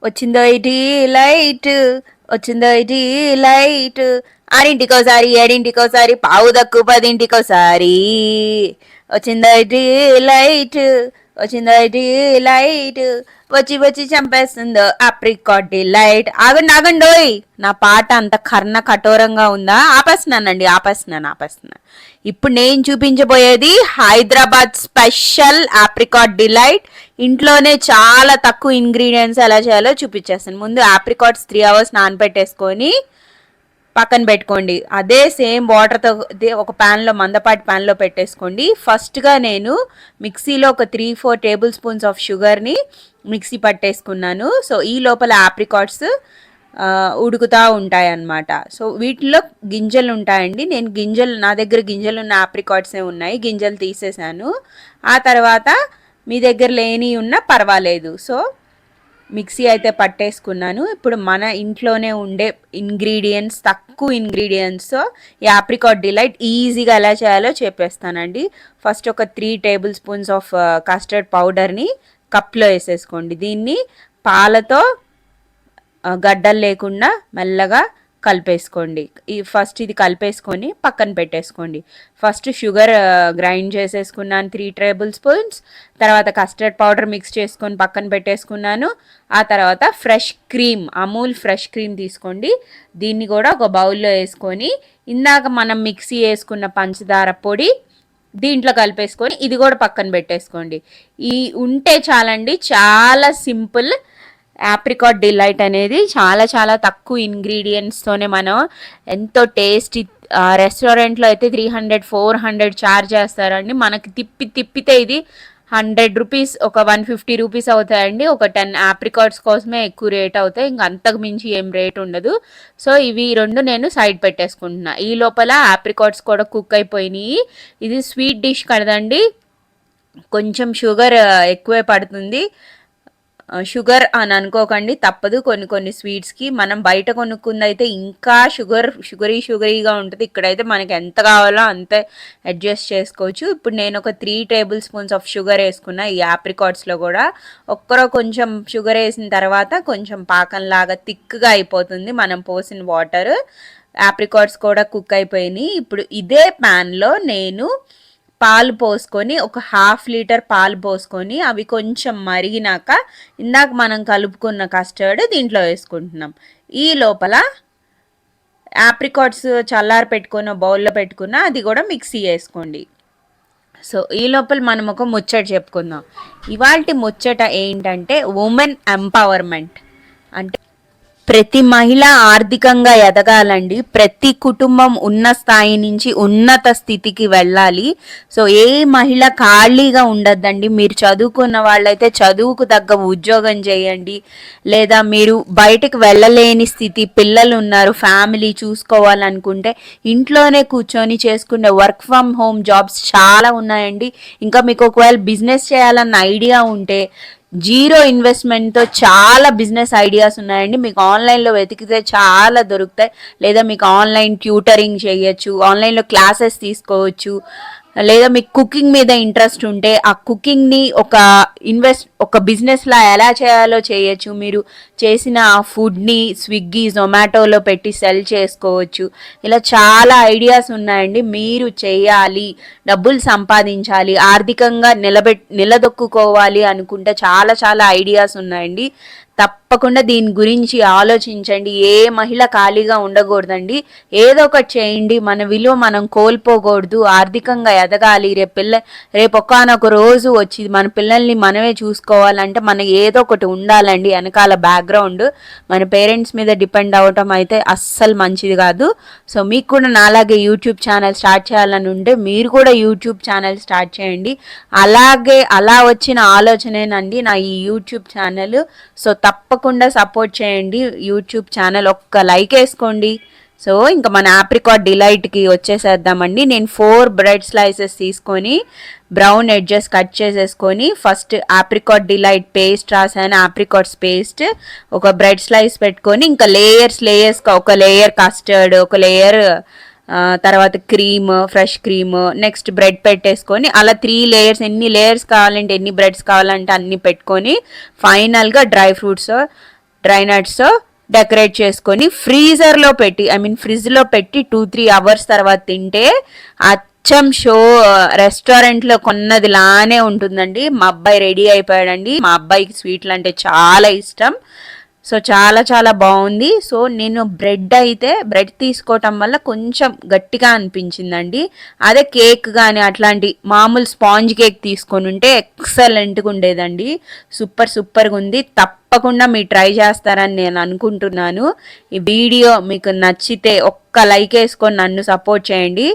వచ్చిందో ఇటీ లైట్, వచ్చిందో ఇటీ లైట్, ఆరింటికోసారి ఏడింటికోసారి పావు తక్కువ పదింటికోసారి వచ్చిందో ఇటీ లైట్, వచ్చిందో ఇటీ లైట్, వచ్చి వచ్చి చంపేస్తుందో ఆప్రికాట్ డిలైట్. ఆగండి ఆగండోయ్, నా పాట అంత కర్ణ కఠోరంగా ఉందా? ఆపేస్తున్నాను. ఇప్పుడు నేను చూపించబోయేది హైదరాబాద్ స్పెషల్ ఆప్రికాట్ డిలైట్. ఇంట్లోనే చాలా తక్కువ ఇంగ్రీడియంట్స్ ఎలా చేయాలో చూపించేస్తాను. ముందు ఆప్రికాట్స్ 3 hours నానబెట్టేసుకొని పక్కన పెట్టుకోండి. అదే సేమ్ వాటర్తో ఒక ప్యాన్లో, మందపాటి ప్యాన్లో పెట్టేసుకోండి. ఫస్ట్గా నేను మిక్సీలో ఒక 3-4 tablespoons ఆఫ్ షుగర్ని మిక్సీ పట్టేసుకున్నాను. సో ఈ లోపల ఆప్రికాట్స్ ఉడుకుతూ ఉంటాయి అన్నమాట. సో వీటిలో గింజలు ఉంటాయండి. నా దగ్గర గింజలు ఉన్న ఆప్రికాట్సే ఉన్నాయి, గింజలు తీసేసాను. ఆ తర్వాత మీ దగ్గర లేని ఉన్నా పర్వాలేదు. సో మిక్సీ అయితే పట్టేసుకున్నాను. ఇప్పుడు మన ఇంట్లోనే ఉండే ఇంగ్రీడియంట్స్, తక్కువ ఇంగ్రీడియంట్స్తో ఈ ఆప్రికాట్ డిలైట్ ఈజీగా ఎలా చేయాలో చెప్పేస్తానండి. ఫస్ట్ ఒక 3 tablespoons ఆఫ్ కస్టర్డ్ పౌడర్ని కప్లో వేసేసుకోండి. దీన్ని పాలతో గడ్డలు లేకుండా మెల్లగా కలిపేసుకోండి. ఫస్ట్ ఇది కలిపేసుకొని పక్కన పెట్టేసుకోండి. ఫస్ట్ షుగర్ గ్రైండ్ చేసేసుకున్నాను 3 tablespoons. తర్వాత కస్టర్డ్ పౌడర్ మిక్స్ చేసుకొని పక్కన పెట్టేసుకున్నాను. ఆ తర్వాత fresh cream, Amul fresh cream తీసుకోండి. దీన్ని కూడా ఒక బౌల్లో వేసుకొని ఇందాక మనం మిక్సీ వేసుకున్న పంచదార పొడి దీంట్లో కలిపేసుకొని ఇది కూడా పక్కన పెట్టేసుకోండి. ఈ ఉంటే చాలండి, చాలా సింపుల్. ఆప్రికాట్ డిలైట్ అనేది చాలా చాలా తక్కువ ఇంగ్రీడియంట్స్తోనే మనం ఎంతో టేస్టీ, రెస్టారెంట్లో అయితే 300-400 ఛార్జ్ చేస్తారండి. మనకి తిప్పితే ఇది 100 రూపీస్, ఒక 150 రూపీస్ అవుతాయండి. ఒక 10 ఆప్రికాట్స్ కోసమే ఎక్కువ రేట్ అవుతాయి, ఇంక అంతకు మించి ఏం రేట్ ఉండదు. సో ఇవి రెండు నేను సైడ్ పెట్టేసుకుంటున్నా. ఈ లోపల ఆప్రికాట్స్ కూడా కుక్ అయిపోయినాయి. ఇది స్వీట్ డిష్ కదండి, కొంచెం షుగర్ ఎక్కువే పడుతుంది. షుగర్ అని అనుకోకండి, తప్పదు. కొన్ని స్వీట్స్కి మనం బయట కొనుక్కుందైతే ఇంకా షుగరీగా ఉంటుంది. ఇక్కడైతే మనకి ఎంత కావాలో అంతే అడ్జస్ట్ చేసుకోవచ్చు. ఇప్పుడు నేను ఒక 3 tablespoons ఆఫ్ షుగర్ వేసుకున్నా. ఈ ఆప్రికాట్స్లో కూడా కొంచెం షుగర్ వేసిన తర్వాత కొంచెం పాకంలాగా థిక్గా అయిపోతుంది మనం పోసిన వాటర్. ఆప్రికాట్స్ కూడా కుక్ అయిపోయినాయి. ఇప్పుడు ఇదే ప్యాన్లో నేను పాలు పోసుకొని, ఒక 1/2 లీటర్ పాలు పోసుకొని అవి కొంచెం మరిగినాక ఇందాక మనం కలుపుకున్న కస్టర్డ్ దీంట్లో వేసుకుంటున్నాం. ఈ లోపల ఆప్రికాట్స్ చల్లారి పెట్టుకున్న బౌల్లో పెట్టుకున్న అది కూడా మిక్సీ వేసుకోండి. సో ఈ లోపల మనం ఒక ముచ్చట చెప్పుకుందాం. ఇవాల్టి ముచ్చట ఏంటంటే ఉమెన్ ఎంపవర్మెంట్. అంటే ప్రతి మహిళ ఆర్థికంగా ఎదగాలండి. ప్రతి కుటుంబం ఉన్న స్థాయి నుంచి ఉన్నత స్థితికి వెళ్ళాలి. సో ఏ మహిళ ఖాళీగా ఉండద్దండి. మీరు చదువుకున్న వాళ్ళైతే చదువుకు తగ్గ ఉద్యోగం చేయండి. లేదా మీరు బయటకు వెళ్ళలేని స్థితి, పిల్లలు ఉన్నారు, ఫ్యామిలీ చూసుకోవాలనుకుంటే ఇంట్లోనే కూర్చొని చేసుకునే వర్క్ ఫ్రమ్ హోమ్ జాబ్స్ చాలా ఉన్నాయండి. ఇంకా మీకు ఒకవేళ బిజినెస్ చేయాలన్న ఐడియా ఉంటే జీరో ఇన్వెస్ట్మెంట్తో చాలా బిజినెస్ ఐడియాస్ ఉన్నాయండి. మీకు ఆన్లైన్లో వెతికితే చాలా దొరుకుతాయి. లేదా మీకు ఆన్లైన్ ట్యూటరింగ్ చేయొచ్చు, ఆన్లైన్లో క్లాసెస్ తీసుకోవచ్చు. లేదా మీకు కుకింగ్ మీద ఇంట్రెస్ట్ ఉంటే ఆ కుకింగ్ని ఒక బిజినెస్లా ఎలా చేయాలో చేయొచ్చు. మీరు చేసిన ఆ ఫుడ్ని స్విగ్గీ, జొమాటోలో పెట్టి సెల్ చేసుకోవచ్చు. ఇలా చాలా ఐడియాస్ ఉన్నాయండి. మీరు చేయాలి, డబ్బులు సంపాదించాలి, ఆర్థికంగా నిలదొక్కుకోవాలి అనుకుంటే చాలా చాలా ఐడియాస్ ఉన్నాయండి. తప్పకుండా దీని గురించి ఆలోచించండి. ఏ మహిళ ఖాళీగా ఉండకూడదండి, ఏదో ఒకటి చేయండి. మన విలువ మనం కోల్పోకూడదు, ఆర్థికంగా ఎదగాలి. రేపు ఒకానొక రోజు వచ్చి మన పిల్లల్ని మనమే చూసుకోవాలంటే మనకి ఏదో ఒకటి ఉండాలండి వెనకాల బ్యాక్గ్రౌండ్. మన పేరెంట్స్ మీద డిపెండ్ అవ్వటం అయితే అస్సలు మంచిది కాదు. సో మీకు కూడా నాలాగే యూట్యూబ్ ఛానల్ స్టార్ట్ చేయాలని ఉంటే మీరు కూడా యూట్యూబ్ ఛానల్ స్టార్ట్ చేయండి. అలా వచ్చిన ఆలోచనేనండి నా ఈ యూట్యూబ్ ఛానల్. సో తప్పకుండా సపోర్ట్ చేయండి యూట్యూబ్ ఛానల్, ఒక్క లైక్ వేసుకోండి. సో ఇంకా మన ఆప్రికాట్ డిలైట్కి వచ్చేసేద్దామండి. నేను 4 బ్రెడ్ స్లైసెస్ తీసుకొని బ్రౌన్ ఎడ్జెస్ కట్ చేసేసుకొని ఫస్ట్ ఆప్రికాట్ డిలైట్ పేస్ట్ రాసాను. ఆప్రికాట్స్ పేస్ట్ ఒక బ్రెడ్ స్లైస్ పెట్టుకొని ఇంకా లేయర్స్గా ఒక లేయర్ కస్టర్డ్, ఒక లేయర్ తర్వాత cream, fresh cream, next bread పెట్టేసుకొని అలా 3 లేయర్స్, ఎన్ని లేయర్స్ కావాలంటే ఎన్ని బ్రెడ్స్ కావాలంటే అన్ని పెట్టుకొని ఫైనల్గా డ్రై డ్రై నట్స్తో డెకరేట్ చేసుకొని ఫ్రీజర్లో పెట్టి ఫ్రిడ్జ్లో పెట్టి 2-3 అవర్స్ తర్వాత తింటే అచ్చం రెస్టారెంట్లో కొన్నది లానే ఉంటుందండి. మా అబ్బాయి రెడీ అయిపోయాడండి. మా అబ్బాయికి స్వీట్లు అంటే చాలా ఇష్టం. సో చాలా చాలా బాగుంది. సో నేను బ్రెడ్ తీసుకోవటం వల్ల కొంచెం గట్టిగా అనిపించిందండి. అదే కేక్ కానీ అట్లాంటి మామూలు స్పాంజ్ కేక్ తీసుకొని ఉంటే ఎక్సలెంట్గా ఉండేదండి. సూపర్గా ఉంది. తప్పకుండా మీరు ట్రై చేస్తారని నేను అనుకుంటున్నాను. ఈ వీడియో మీకు నచ్చితే ఒక్క లైక్ వేసుకొని నన్ను సపోర్ట్ చేయండి.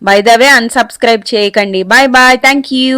బై ద వే అన్సబ్స్క్రైబ్ చేయకండి. Bye thank you.